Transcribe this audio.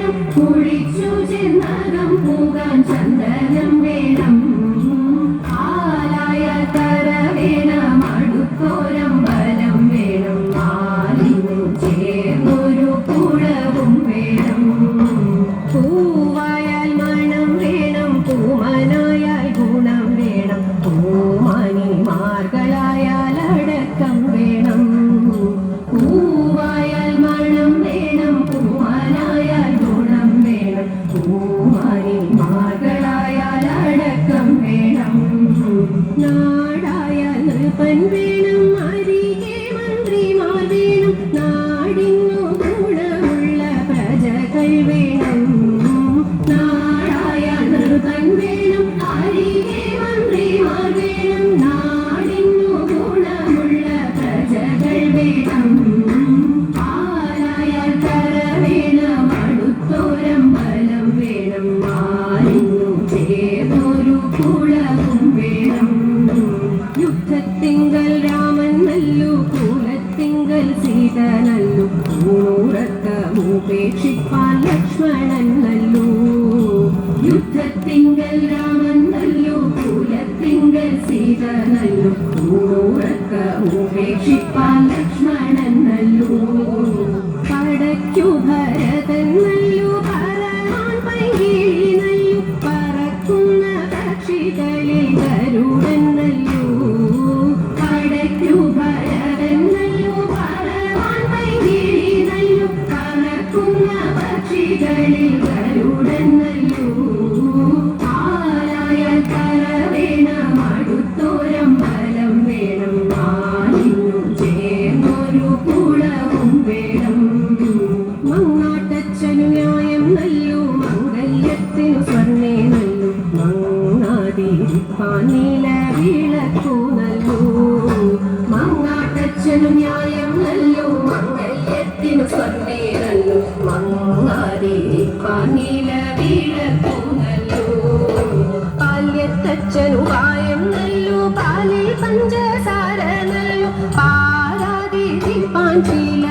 വേണം കുളിച്ചു ചെന്നകം പോകാൻ ചന്ദനം വേണം ആലായ തര വേണം അടുത്തോരമ്പലം വേണം നാലിനു ചേർന്നൊരു കുളവും വേണം പൂവായാൽ മണം വേണം പൂമനായാൽ ഗുണം വേണം പൂമണിമാർകളായാൽ അടക്കം വേണം പൂവായാൽ മണം വേണം പൂമനായാൽ ഗുണം വേണം പൂമണിമാർകളായാൽ അടക്കം വേണം നാടായാൽ നൃപൻ വേണം അരികെ മന്ത്രിമാർ വേണം നാടിനു ഗുണമുള്ള പ്രജകൾ വേണം നാടായാൽ നൃപൻ വേണം അരികെ മന്ത്രിമാർ വേണം നാടിനു ഗുണമുള്ള പ്രജകൾ വേണം ആലായാൽ കര വേണം അടുത്തോരമ്പലം വേണം ആലിനു ചേർന്നൊരു കുളവും വേണം യുദ്ധത്തിങ്കൽ രാമൻ നല്ലു കുലത്തിങ്കൽ സീത നല്ലു ൂറക്കമുപേക്ഷിപ്പാൻ ലക്ഷ്മണൻ നല്ലു യുദ്ധത്തിങ്കൽ രാമൻ നല്ലു കുലത്തിങ്കൽ സീത നല്ലു ൂറക്കമുപേക്ഷിപ്പാൻ ലക്ഷ്മണൻ നല്ലു പടയ്ക്കു ഭരതൻ നല്ലു പരമാൻ പൈകിളി നല്ലു പറക്കുന്ന പക്ഷികളിൽ ഗരുഡൻ നല്ലു പടയ്ക്കു ഭരതൻ നല്ലു പരമാൻ പൈകിളി നല്ലു പറക്കുന്ന പക്ഷികളിൽ ഗരുഡൻ നല്ലു ആലായാൽ കര വേണം അടുത്തോരമ്പലം വേണം നാലിനു ചേർന്നൊരു കുളവും വേണം മങ്ങാട്ടച്ഛനു ന്യായം നല്ലു മംഗല്യത്തിനു സ്വർണ്ണേ നല്ലു മങ്ങാതിരിപ്പാൻ നീല വിളക്കു നല്ലു മങ്ങാട്ടച്ഛനു ന്യായം നല്ലു മംഗല്യത്തിനു സ്വർണ്ണേ നല്ലു മങ്ങാതിരിപ്പാൻ നീല വിളക്കു നല്ലു പാല്യത്തച്ഛനു പായം നല്ലു പാലിൽ പഞ്ചസാര നല്ലു പാരാതിരിപ്പാൻ ശീല